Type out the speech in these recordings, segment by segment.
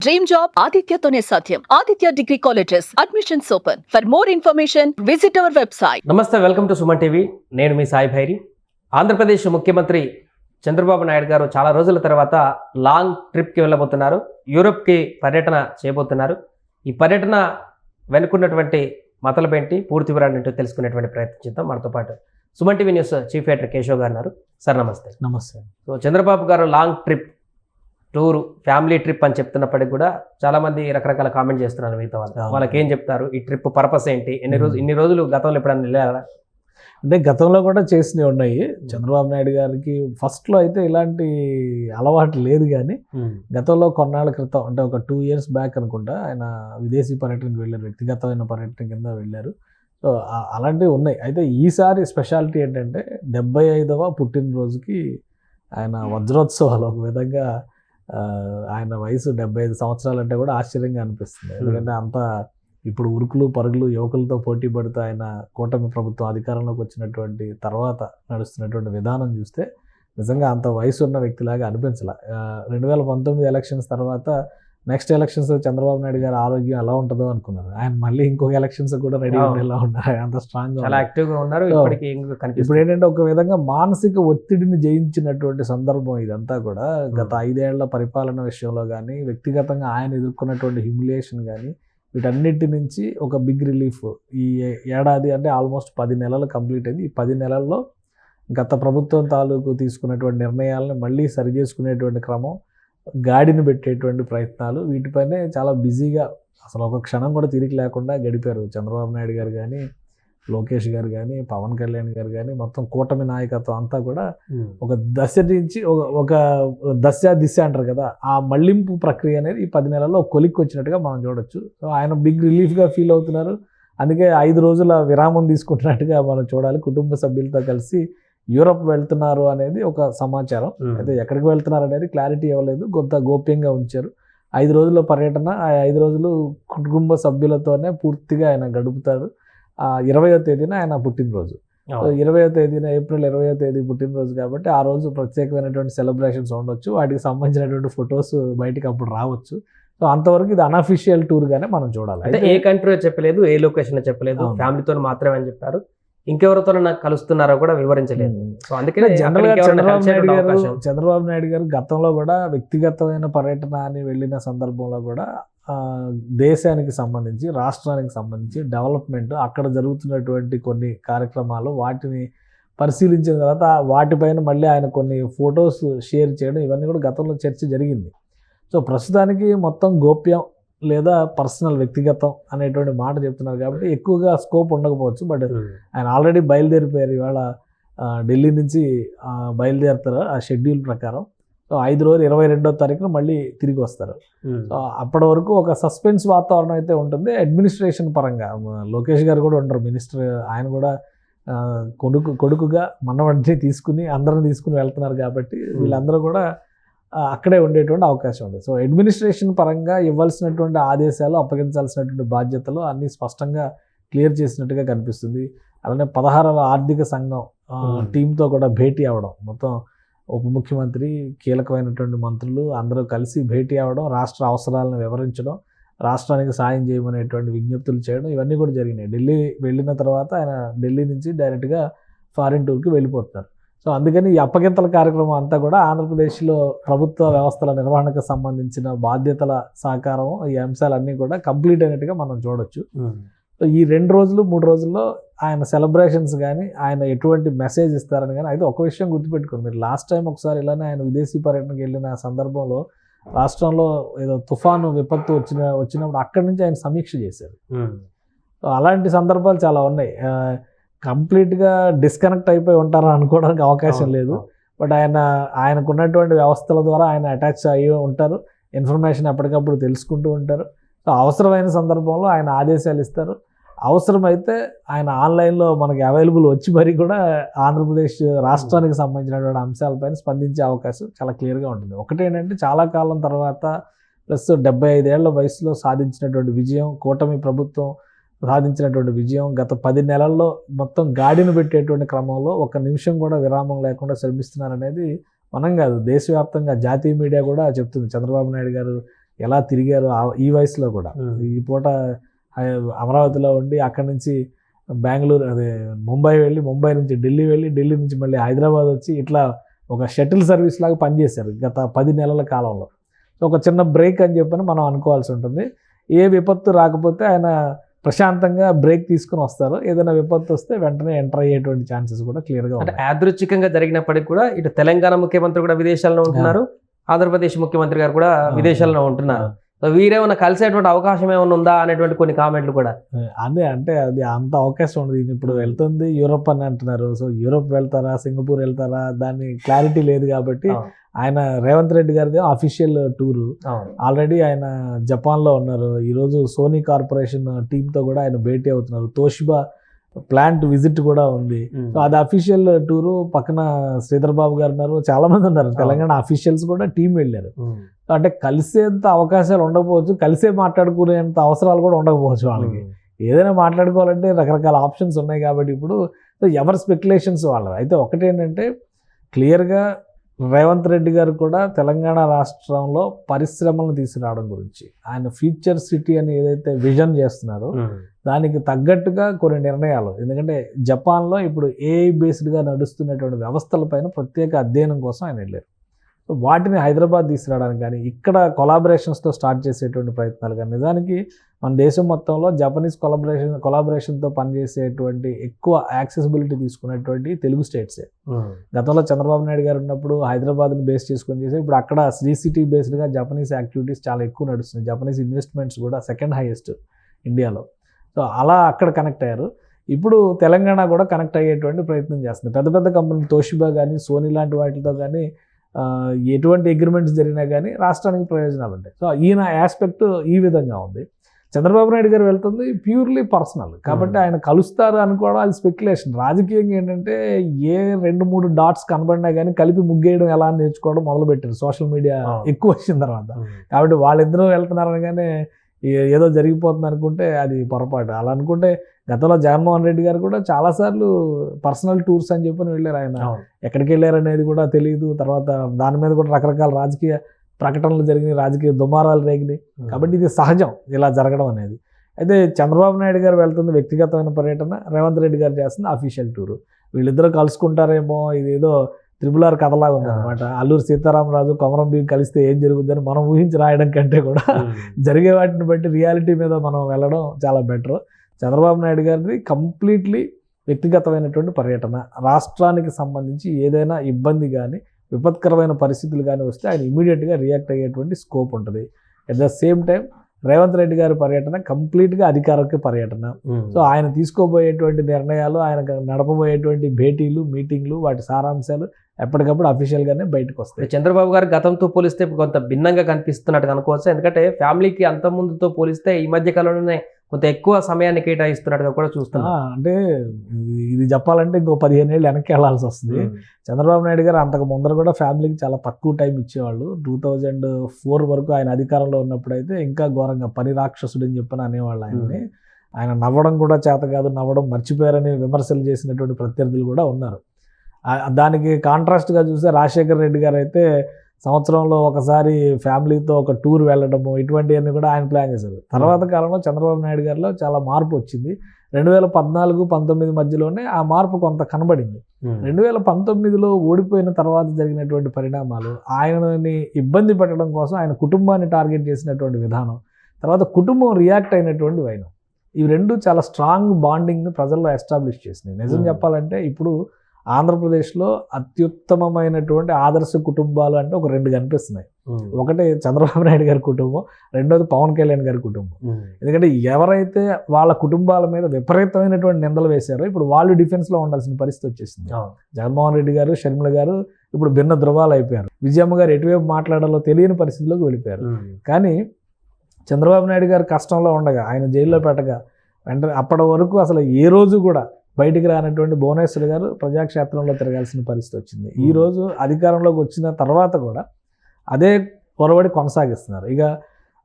Dream job ఆదిత్యతోనే సాధ్యం. Aditya degree colleges admissions open. For more information visit our website. నమస్తే, welcome to Suman TV. నేను మీ సాయి భైరి. ఆంధ్రప్రదేశ్ ముఖ్యమంత్రి చంద్రబాబు నాయుడు గారు చాలా రోజుల తర్వాత లాంగ్ ట్రిప్కి వెళ్ళబోతున్నారు. యూరోప్కి పర్యటన చేయబోతున్నారు. ఈ పర్యటన వెనుకున్నటువంటి మతలబేంటి పూర్తి వివరాలు తెలుసుకునేటువంటి ప్రయత్నం చేద్దాం. మనతో పాటు Suman TV news chief editor Keshav గారు ఉన్నారు. సార్ నమస్తే. నమస్తే. సో చంద్రబాబు గారు long trip, tour, family trip అని చెప్తున్నప్పటికీ కూడా చాలా మంది రకరకాల కామెంట్ చేస్తున్నారు. మిగతా వాళ్ళకి ఏం చెప్తారు? ఈ ట్రిప్ పర్పస్ ఏంటి? ఇన్ని రోజులు గతంలో ఎప్పుడైనా వెళ్ళారా? అంటే గతంలో కూడా చేసినవి ఉన్నాయి. చంద్రబాబు నాయుడు గారికి ఫస్ట్లో అయితే ఇలాంటి అలవాటు లేదు, కానీ గతంలో కొన్నాళ్ళ క్రితం, అంటే ఒక 2 years బ్యాక్ అనుకుంటా, ఆయన విదేశీ పర్యటనకు వెళ్ళారు. వ్యక్తిగతమైన పర్యటన కింద వెళ్ళారు. సో అలాంటివి ఉన్నాయి. అయితే ఈసారి స్పెషాలిటీ ఏంటంటే 75వ పుట్టినరోజుకి ఆయన వజ్రోత్సవాలు. ఒక విధంగా ఆయన వయసు 75 సంవత్సరాలు అంటే కూడా ఆశ్చర్యంగా అనిపిస్తుంది. ఎందుకంటే అంత ఇప్పుడు ఉరుకులు పరుగులు యువకులతో పోటీ పడుతూ ఆయన కూటమి ప్రభుత్వం అధికారంలోకి వచ్చినటువంటి తర్వాత నడుస్తున్నటువంటి విధానం చూస్తే నిజంగా అంత వయసు ఉన్న వ్యక్తిలాగా అనిపించాల. 2019 ఎలక్షన్స్ తర్వాత నెక్స్ట్ ఎలక్షన్స్ చంద్రబాబు నాయుడు గారి ఆరోగ్యం ఎలా ఉంటుందో అనుకున్నారు. ఆయన మళ్ళీ ఇంకొక ఎలక్షన్స్ కూడా రెడీ ఎలా ఉన్నారు, అంత స్ట్రాంగ్ గా, చాలా యాక్టివ్గా ఉన్నారు. ఇప్పుడు ఏంటంటే ఒక విధంగా మానసిక ఒత్తిడిని జయించినటువంటి సందర్భం ఇదంతా కూడా. గత 5 ఏళ్ల పరిపాలన విషయంలో కానీ, వ్యక్తిగతంగా ఆయన ఎదుర్కొన్నటువంటి హ్యూమిలియేషన్ కానీ, వీటన్నిటి నుంచి ఒక బిగ్ రిలీఫ్ ఈ ఏడాది, అంటే ఆల్మోస్ట్ 10 నెలలు కంప్లీట్ అయింది. ఈ 10 నెలల్లో గత ప్రభుత్వం తాలూకు తీసుకున్నటువంటి నిర్ణయాలను మళ్ళీ సరిచేసుకునేటువంటి క్రమం, గాడిని పెట్టేటువంటి ప్రయత్నాలు, వీటిపైనే చాలా బిజీగా, అసలు ఒక క్షణం కూడా తిరిగి లేకుండా గడిపారు చంద్రబాబు నాయుడు గారు కానీ, లోకేష్ గారు కానీ, పవన్ కళ్యాణ్ గారు కానీ, మొత్తం కూటమి నాయకత్వం అంతా కూడా ఒక దశ నుంచి ఒక దిశ అంటారు కదా, ఆ మళ్లింపు ప్రక్రియ అనేది ఈ 10 నెలల్లో కొలిక్కి వచ్చినట్టుగా మనం చూడొచ్చు. సో ఆయన బిగ్ రిలీఫ్గా ఫీల్ అవుతున్నారు. అందుకే 5 రోజుల విరామం తీసుకుంటున్నట్టుగా మనం చూడాలి. కుటుంబ సభ్యులతో కలిసి యూరప్ వెళ్తున్నారు అనేది ఒక సమాచారం. అయితే ఎక్కడికి వెళ్తున్నారు అనేది క్లారిటీ ఇవ్వలేదు, కొంత గోప్యంగా ఉంచారు. 5 రోజుల పర్యటన, ఆ 5 రోజులు కుటుంబ సభ్యులతోనే పూర్తిగా ఆయన గడుపుతారు. 20వ తేదీన ఆయన పుట్టినరోజు. 20వ తేదీన, ఏప్రిల్ 20వ తేదీ పుట్టినరోజు కాబట్టి ఆ రోజు ప్రత్యేకమైనటువంటి సెలబ్రేషన్స్ ఉండొచ్చు. వాటికి సంబంధించినటువంటి ఫొటోస్ బయటికి అప్పుడు రావచ్చు. సో అంతవరకు ఇది అన్అఫీషియల్ టూర్ గానే మనం చూడాలి. అంటే ఏ కంట్రీ చెప్పలేదు, ఏ లొకేషన్ చెప్పలేదు, ఫ్యామిలీతో మాత్రమే అని చెప్పారు. ఇంకెవరితో నాకు కలుస్తున్నారో కూడా వివరించలేదు. సో అందుకే చంద్రబాబు నాయుడు గారు గతంలో కూడా వ్యక్తిగతమైన పర్యటన అని వెళ్ళిన సందర్భంలో కూడా దేశానికి సంబంధించి, రాష్ట్రానికి సంబంధించి డెవలప్మెంట్, అక్కడ జరుగుతున్నటువంటి కొన్ని కార్యక్రమాలు, వాటిని పరిశీలించిన తర్వాత వాటిపైన మళ్ళీ ఆయన కొన్ని ఫొటోస్ షేర్ చేయడం, ఇవన్నీ కూడా గతంలో చర్చ జరిగింది. సో ప్రస్తుతానికి మొత్తం గోప్యం లేదా పర్సనల్, వ్యక్తిగతం అనేటువంటి మాట చెప్తున్నారు కాబట్టి ఎక్కువగా స్కోప్ ఉండకపోవచ్చు. బట్ ఆయన ఆల్రెడీ బయలుదేరిపోయారు. ఇవాళ ఢిల్లీ నుంచి బయలుదేరుతారు ఆ షెడ్యూల్ ప్రకారం. సో 5 రోజులు 22వ తారీఖున మళ్ళీ తిరిగి వస్తారు. సో అప్పటి వరకు ఒక సస్పెన్స్ వాతావరణం అయితే ఉంటుంది. అడ్మినిస్ట్రేషన్ పరంగా లోకేష్ గారు కూడా ఉంటారు, మినిస్టర్. ఆయన కూడా కొడుకుగా మనవడిని తీసుకుని అందరం తీసుకుని వెళ్తున్నారు కాబట్టి వీళ్ళందరూ కూడా అక్కడే ఉండేటువంటి అవకాశం ఉంది. సో అడ్మినిస్ట్రేషన్ పరంగా ఇవ్వాల్సినటువంటి ఆదేశాలు, అప్పగించాల్సినటువంటి బాధ్యతలు అన్నీ స్పష్టంగా క్లియర్ చేసినట్టుగా కనిపిస్తుంది. అలానే 16వ ఆర్థిక సంఘం టీంతో కూడా భేటీ అవ్వడం, మొత్తం ఉప ముఖ్యమంత్రి, కీలకమైనటువంటి మంత్రులు అందరూ కలిసి భేటీ అవ్వడం, రాష్ట్ర అవసరాలను వివరించడం, రాష్ట్రానికి సాయం చేయమనేటువంటి విజ్ఞప్తులు చేయడం, ఇవన్నీ కూడా జరిగినాయి. ఢిల్లీ వెళ్ళిన తర్వాత ఆయన ఢిల్లీ నుంచి డైరెక్ట్గా ఫారిన్ టూర్కి వెళ్ళిపోతున్నారు. సో అందుకని ఈ అప్పగింతల కార్యక్రమం అంతా కూడా ఆంధ్రప్రదేశ్లో ప్రభుత్వ వ్యవస్థల నిర్వహణకు సంబంధించిన బాధ్యతల సహకారం, ఈ అంశాలన్నీ కూడా కంప్లీట్ అయినట్టుగా మనం చూడొచ్చు. సో ఈ 2 రోజులు 3 రోజుల్లో ఆయన సెలబ్రేషన్స్ కానీ, ఆయన ఎటువంటి మెసేజ్ ఇస్తారని కానీ, అయితే ఒక విషయం గుర్తుపెట్టుకోండి, మీరు లాస్ట్ టైం ఒకసారి ఇలానే ఆయన విదేశీ పర్యటనకు వెళ్ళిన సందర్భంలో రాష్ట్రంలో ఏదో తుఫాను విపత్తు వచ్చినప్పుడు అక్కడి నుంచి ఆయన సమీక్ష చేశారు. సో అలాంటి సందర్భాలు చాలా ఉన్నాయి. కంప్లీట్గా డిస్కనెక్ట్ అయిపోయి ఉంటారని అనుకోవడానికి అవకాశం లేదు. బట్ ఆయనకు ఉన్నటువంటి వ్యవస్థల ద్వారా ఆయన అటాచ్ అయ్యి ఉంటారు, ఇన్ఫర్మేషన్ ఎప్పటికప్పుడు తెలుసుకుంటూ ఉంటారు. సో అవసరమైన సందర్భంలో ఆయన ఆదేశాలు ఇస్తారు. అవసరమైతే ఆయన ఆన్లైన్లో మనకి అవైలబుల్ వచ్చి మరి కూడా ఆంధ్రప్రదేశ్ రాష్ట్రానికి సంబంధించినటువంటి అంశాలపైన స్పందించే అవకాశం చాలా క్లియర్గా ఉంటుంది. ఒకటేంటంటే చాలా కాలం తర్వాత ప్లస్ 75 ఏళ్ల వయసులో సాధించినటువంటి విజయం, కూటమి ప్రభుత్వం సాధించినటువంటి విజయం, గత 10 నెలల్లో మొత్తం గాడిని పెట్టేటువంటి క్రమంలో ఒక్క నిమిషం కూడా విరామం లేకుండా శ్రమిస్తున్నారనేది మనం కాదు, దేశవ్యాప్తంగా జాతీయ మీడియా కూడా చెప్తుంది. చంద్రబాబు నాయుడు గారు ఎలా తిరిగారు ఈ వయసులో కూడా. ఈ పూట అమరావతిలో ఉండి అక్కడి నుంచి బెంగళూరు ముంబై వెళ్ళి, ముంబై నుంచి ఢిల్లీ వెళ్ళి, ఢిల్లీ నుంచి మళ్ళీ హైదరాబాద్ వచ్చి ఇట్లా ఒక షటిల్ సర్వీస్ లాగా పనిచేశారు గత 10 నెలల కాలంలో. సో ఒక చిన్న బ్రేక్ అని చెప్పని మనం అనుకోవాల్సి ఉంటుంది. ఏ విపత్తు రాకపోతే ఆయన ప్రశాంతంగా బ్రేక్ తీసుకుని వస్తారు. ఏదైనా విపత్తు వస్తే వెంటనే ఎంటర్ అయ్యేటువంటి ఛాన్సెస్ కూడా క్లియర్గా అంటే యాదృచ్ఛికంగా జరిగినప్పటికీ కూడా ఇటు తెలంగాణ ముఖ్యమంత్రి కూడా విదేశాల్లో ఉంటున్నారు, ఆంధ్రప్రదేశ్ ముఖ్యమంత్రి గారు కూడా విదేశాల్లో ఉంటున్నారు. వీరేమన్నా కలిసేటువంటి అవకాశం ఏమైనా ఉందా అనేటువంటి కొన్ని కామెంట్లు కూడా. అదే అంటే అది అంత అవకాశం ఉండదు. ఇప్పుడు వెళ్తుంది యూరోప్ అని అంటున్నారు. సో యూరోప్ వెళ్తారా, సింగపూర్ వెళ్తారా, దాన్ని క్లారిటీ లేదు. కాబట్టి ఆయన రేవంత్ రెడ్డి గారిది అఫీషియల్ టూరు. ఆల్రెడీ ఆయన జపాన్లో ఉన్నారు. ఈరోజు సోనీ కార్పొరేషన్ టీంతో కూడా ఆయన భేటీ అవుతున్నారు. తోషిబా ప్లాంట్ విజిట్ కూడా ఉంది. సో అది అఫీషియల్ టూరు. పక్కన శ్రీధర్ బాబు గారు ఉన్నారు, చాలా మంది ఉన్నారు. తెలంగాణ అఫీషియల్స్ కూడా టీం వెళ్ళారు. అంటే కలిసేంత అవకాశాలు ఉండకపోవచ్చు, కలిసే మాట్లాడుకునేంత అవసరాలు కూడా ఉండకపోవచ్చు వాళ్ళకి. ఏదైనా మాట్లాడుకోవాలంటే రకరకాల ఆప్షన్స్ ఉన్నాయి. కాబట్టి ఇప్పుడు ఎవరి స్పెక్యులేషన్స్ వాళ్ళవి. అయితే ఒకటేంటంటే క్లియర్గా రేవంత్ రెడ్డి గారు కూడా తెలంగాణ రాష్ట్రంలో పరిశ్రమలను తీసుకురావడం గురించి, ఆయన ఫ్యూచర్ సిటీ అని ఏదైతే విజన్ చేస్తున్నారో దానికి తగ్గట్టుగా కొన్ని నిర్ణయాలు. ఎందుకంటే జపాన్లో ఇప్పుడు ఏఐ బేస్డ్గా నడుస్తున్నటువంటి వ్యవస్థలపైన ప్రత్యేక అధ్యయనం కోసం ఆయన వెళ్ళారు. వాటిని హైదరాబాద్ తీసుకురావడానికి కానీ, ఇక్కడ కొలాబరేషన్స్తో స్టార్ట్ చేసేటువంటి ప్రయత్నాలు కానీ, నిజానికి మన దేశం మొత్తంలో జపనీస్ కొలాబరేషన్తో పనిచేసేటువంటి ఎక్కువ యాక్సెసిబిలిటీ తీసుకున్నటువంటి తెలుగు స్టేట్సే. గతంలో చంద్రబాబు నాయుడు గారు ఉన్నప్పుడు హైదరాబాద్ని బేస్ చేసుకొని చేసి, ఇప్పుడు అక్కడ శ్రీ సిటీ బేస్డ్గా జపనీస్ యాక్టివిటీస్ చాలా ఎక్కువ నడుస్తున్నాయి. జపనీస్ ఇన్వెస్ట్మెంట్స్ కూడా సెకండ్ హైయెస్ట్ ఇండియాలో. సో అలా అక్కడ కనెక్ట్ అయ్యారు. ఇప్పుడు తెలంగాణ కూడా కనెక్ట్ అయ్యేటువంటి ప్రయత్నం చేస్తుంది. పెద్ద పెద్ద కంపెనీలు తోషిబా కానీ, సోనీ లాంటి వాటితో కానీ ఎటువంటి అగ్రిమెంట్స్ జరిగినా కానీ రాష్ట్రానికి ప్రయోజనాలు ఉంటాయి. సో ఈయన ఆస్పెక్ట్ ఈ విధంగా ఉంది. చంద్రబాబు నాయుడు గారు వెళ్తుంది ప్యూర్లీ పర్సనల్. కాబట్టి ఆయన కలుస్తారు అనుకోవడం అది స్పెక్యులేషన్. రాజకీయంగా ఏంటంటే ఏ 2-3 డాట్స్ కనబడినా కానీ కలిపి ముగ్గేయడం ఎలా నేర్చుకోవడం మొదలుపెట్టారు సోషల్ మీడియా ఎక్కువ వచ్చిన తర్వాత. కాబట్టి వాళ్ళిద్దరూ వెళ్తున్నారనగానే ఏదో జరిగిపోతుంది అనుకుంటే అది పొరపాటు. అలా అనుకుంటే గతంలో జగన్మోహన్ రెడ్డి గారు కూడా చాలాసార్లు పర్సనల్ టూర్స్ అని చెప్పని వెళ్ళారు. ఆయన ఎక్కడికి వెళ్ళారనేది కూడా తెలియదు. తర్వాత దాని మీద కూడా రకరకాల రాజకీయ ప్రకటనలు జరిగినాయి, రాజకీయ దుమారాలు రేగినాయి. కాబట్టి ఇది సహజం ఇలా జరగడం అనేది. అయితే చంద్రబాబు నాయుడు గారు వెళ్తుంది వ్యక్తిగతమైన పర్యటన, రేవంత్ రెడ్డి గారు చేస్తుంది అఫీషియల్ టూరు. వీళ్ళిద్దరూ కలుసుకుంటారేమో, ఇదేదో RRR కథలాగా ఉందన్నమాట. అల్లూరి సీతారామరాజు కొమరం భీం కలిస్తే ఏం జరుగుతుందని మనం ఊహించి రాయడం కంటే కూడా జరిగే వాటిని బట్టి రియాలిటీ మీద మనం వెళ్ళడం చాలా బెటర్. చంద్రబాబు నాయుడు గారిది కంప్లీట్లీ వ్యక్తిగతమైనటువంటి పర్యటన. రాష్ట్రానికి సంబంధించి ఏదైనా ఇబ్బంది కానీ, విపత్కరమైన పరిస్థితులు కానీ వస్తే ఆయన ఇమీడియట్గా రియాక్ట్ అయ్యేటువంటి స్కోప్ ఉంటుంది. At the same time Revanth Reddy గారి పర్యటన కంప్లీట్గా అధికారిక పర్యటన. సో ఆయన తీసుకోబోయేటువంటి నిర్ణయాలు, ఆయన నడపబోయేటువంటి భేటీలు, మీటింగ్లు, వాటి సారాంశాలు ఎప్పటికప్పుడు అఫీషియల్గానే బయటకు వస్తాయి. చంద్రబాబు గారు గతంతో పోలిస్తే కొంత భిన్నంగా కనిపిస్తున్నట్టు అనుకోవచ్చు. ఎందుకంటే ఫ్యామిలీకి అంత ముందుతో పోలిస్తే ఈ మధ్య కాలంలోనే కొంత ఎక్కువ సమయాన్ని కేటాయిస్తున్నట్టుగా కూడా చూస్తున్నాం. అంటే ఇది చెప్పాలంటే ఇంకో 15 ఏళ్ళు వెనక్కి వెళ్లాల్సి వస్తుంది. చంద్రబాబు నాయుడు గారు అంతకు ముందర కూడా ఫ్యామిలీకి చాలా తక్కువ టైం ఇచ్చేవాళ్ళు. 2004 వరకు ఆయన అధికారంలో ఉన్నప్పుడు అయితే ఇంకా ఘోరంగా పని రాక్షసుడు అని చెప్పని అనేవాళ్ళు ఆయన్ని. ఆయన నవ్వడం కూడా చేత కాదు, నవ్వడం మర్చిపోయారని విమర్శలు చేసినటువంటి ప్రత్యర్థులు కూడా ఉన్నారు. దానికి కాంట్రాస్ట్గా చూస్తే రాజశేఖర రెడ్డి గారు అయితే సంవత్సరంలో ఒకసారి ఫ్యామిలీతో ఒక టూర్ వెళ్ళడము, ఇటువంటివన్నీ కూడా ఆయన ప్లాన్ చేశారు. తర్వాత కాలంలో చంద్రబాబు నాయుడు గారిలో చాలా మార్పు వచ్చింది. 2014-19 మధ్యలోనే ఆ మార్పు కొంత కనబడింది. 2019లో ఓడిపోయిన తర్వాత జరిగినటువంటి పరిణామాలు, ఆయనని ఇబ్బంది పెట్టడం కోసం ఆయన కుటుంబాన్ని టార్గెట్ చేసినటువంటి విధానం, తర్వాత కుటుంబం రియాక్ట్ అయినటువంటి వైనం, ఇవి రెండు చాలా స్ట్రాంగ్ బాండింగ్ని ప్రజల్లో ఎస్టాబ్లిష్ చేసినాయి. నిజం చెప్పాలంటే ఇప్పుడు ఆంధ్రప్రదేశ్లో అత్యుత్తమమైనటువంటి ఆదర్శ కుటుంబాలు అంటే ఒక 2 కనిపిస్తున్నాయి. ఒకటి చంద్రబాబు నాయుడు గారి కుటుంబం, రెండోది పవన్ కళ్యాణ్ గారి కుటుంబం. ఎందుకంటే ఎవరైతే వాళ్ళ కుటుంబాల మీద విపరీతమైనటువంటి నిందలు వేశారో ఇప్పుడు వాళ్ళు డిఫెన్స్లో ఉండాల్సిన పరిస్థితి వచ్చేసింది. జగన్మోహన్ రెడ్డి గారు, షర్మిల గారు ఇప్పుడు భిన్న ధృవాలు అయిపోయారు. విజయమ్మ గారు ఎటువైపు మాట్లాడాలో తెలియని పరిస్థితిలోకి వెళ్ళిపోయారు. కానీ చంద్రబాబు నాయుడు గారు కష్టంలో ఉండగా, ఆయన జైల్లో పెట్టగా వెంటనే అప్పటి వరకు అసలు ఏ రోజు కూడా బయటికి రానటువంటి భువనేశ్వర్ గారు ప్రజాక్షేత్రంలో తిరగాల్సిన పరిస్థితి వచ్చింది. ఈరోజు అధికారంలోకి వచ్చిన తర్వాత కూడా అదే పొరబడి కొనసాగిస్తున్నారు. ఇక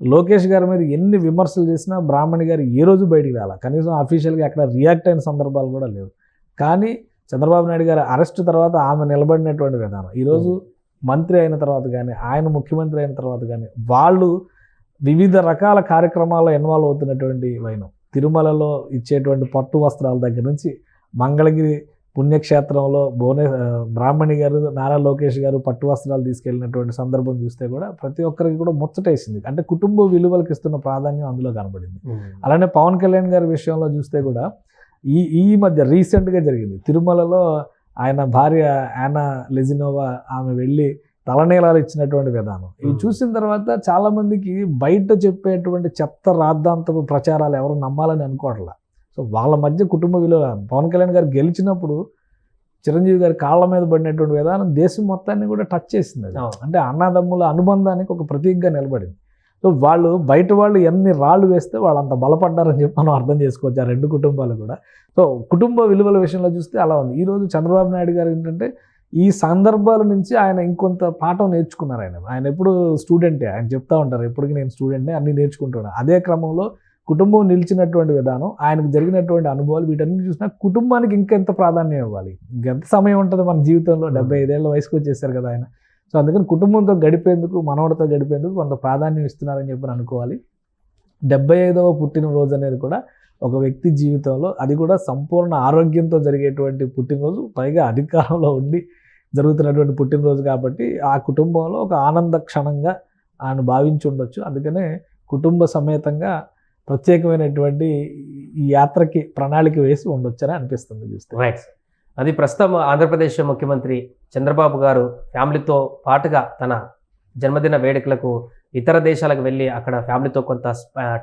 లోకేష్ గారి మీద ఎన్ని విమర్శలు చేసినా బ్రాహ్మణి గారు ఏ రోజు బయటికి రాలా, కనీసం అఫీషియల్గా ఎక్కడ రియాక్ట్ అయిన సందర్భాలు కూడా లేవు. కానీ చంద్రబాబు నాయుడు గారి అరెస్ట్ తర్వాత ఆమె నిలబడినటువంటి విధానం, ఈరోజు మంత్రి అయిన తర్వాత కానీ, ఆయన ముఖ్యమంత్రి అయిన తర్వాత కానీ వాళ్ళు వివిధ రకాల కార్యక్రమాల్లో ఇన్వాల్వ్ అవుతున్నటువంటి వైనం. తిరుమలలో ఇచ్చేటువంటి పట్టు వస్త్రాల దగ్గర నుంచి మంగళగిరి పుణ్యక్షేత్రంలో బ్రాహ్మణి గారు, నారా లోకేష్ గారు పట్టు వస్త్రాలు తీసుకెళ్ళినటువంటి సందర్భం చూస్తే కూడా ప్రతి ఒక్కరికి కూడా ముచ్చటేసింది. అంటే కుటుంబ విలువలకు ఇస్తున్న ప్రాధాన్యం అందులో కనబడింది. అలానే పవన్ కళ్యాణ్ గారి విషయంలో చూస్తే కూడా ఈ మధ్య రీసెంట్గా జరిగింది. తిరుమలలో ఆయన భార్య యానా లెజినోవా ఆమె వెళ్ళి తలనీలాలు ఇచ్చినటువంటి విధానం ఇవి చూసిన తర్వాత చాలామందికి బయట చెప్పేటువంటి చెత్త రాద్ధాంతపు ప్రచారాలు ఎవరు నమ్మాలని అనుకోవట్లా. సో వాళ్ళ మధ్య కుటుంబ విలువ పవన్ కళ్యాణ్ గారు గెలిచినప్పుడు చిరంజీవి గారి కాళ్ళ మీద పడినటువంటి విధానం దేశం మొత్తాన్ని కూడా టచ్ చేసింది. అంటే అన్నదమ్ముల అనుబంధానికి ఒక ప్రతీకగా నిలబడింది. సో బయట ఎన్ని రాళ్ళు వేస్తే వాళ్ళు అంత బలపడ్డారని చెప్పి మనం అర్థం చేసుకోవచ్చు ఆ రెండు కుటుంబాలు కూడా. సో కుటుంబ విలువల విషయంలో చూస్తే అలా ఉంది. ఈరోజు చంద్రబాబు నాయుడు గారు ఏంటంటే ఈ సందర్భాల నుంచి ఆయన ఇంకొంత పాఠం నేర్చుకున్నారు. ఆయన ఎప్పుడు స్టూడెంటే, ఆయన చెప్తా ఉంటారు ఎప్పటికీ నేను స్టూడెంట్నే, అన్నీ నేర్చుకుంటున్నాను. అదే క్రమంలో కుటుంబం నిలిచినటువంటి విధానం, ఆయనకు జరిగినటువంటి అనుభవాలు వీటన్ని చూసినా కుటుంబానికి ఇంకెంత ప్రాధాన్యం ఇవ్వాలి. ఇంకెంత సమయం ఉంటుంది మన జీవితంలో, 75 ఏళ్ళ వయసుకు వచ్చేసారు కదా ఆయన. సో అందుకని కుటుంబంతో గడిపేందుకు, మనవడితో గడిపేందుకు కొంత ప్రాధాన్యం ఇస్తున్నారని చెప్పి అనుకోవాలి. 75వ పుట్టినరోజు అనేది కూడా ఒక వ్యక్తి జీవితంలో, అది కూడా సంపూర్ణ ఆరోగ్యంతో జరిగేటువంటి పుట్టినరోజు, పైగా అధికారంలో ఉండి జరుగుతున్నటువంటి పుట్టినరోజు కాబట్టి ఆ కుటుంబంలో ఒక ఆనంద క్షణంగా ఆయన భావించి ఉండొచ్చు. అందుకనే కుటుంబ సమేతంగా ప్రత్యేకమైనటువంటి ఈ యాత్రకి ప్రణాళిక వేసి ఉండొచ్చని అనిపిస్తుంది చూస్తే. రైట్. అది ప్రస్తుతం ఆంధ్రప్రదేశ్ ముఖ్యమంత్రి చంద్రబాబు గారు ఫ్యామిలీతో పాటుగా తన జన్మదిన వేడుకలకు ఇతర దేశాలకు వెళ్ళి అక్కడ ఫ్యామిలీతో కొంత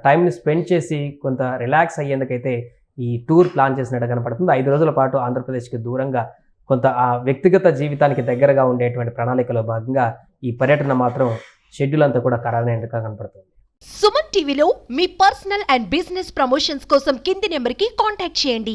టైంని స్పెండ్ చేసి కొంత రిలాక్స్ అయ్యేందుకైతే ఈ టూర్ ప్లాన్ చేసినట్టు కనపడుతుంది. 5 రోజుల పాటు ఆంధ్రప్రదేశ్కి దూరంగా కొంత ఆ వ్యక్తిగత జీవితానికి దగ్గరగా ఉండేటువంటి ప్రణాళికలో భాగంగా ఈ పర్యటన మాత్రం షెడ్యూల్ అంతా కూడా ఖరారైనట్టుగా కనపడుతుంది. సుమన్ టీవీలో మీ పర్సనల్ అండ్ బిజినెస్ ప్రమోషన్స్ కోసం కింది నెంబర్కి కాంటాక్ట్ చేయండి.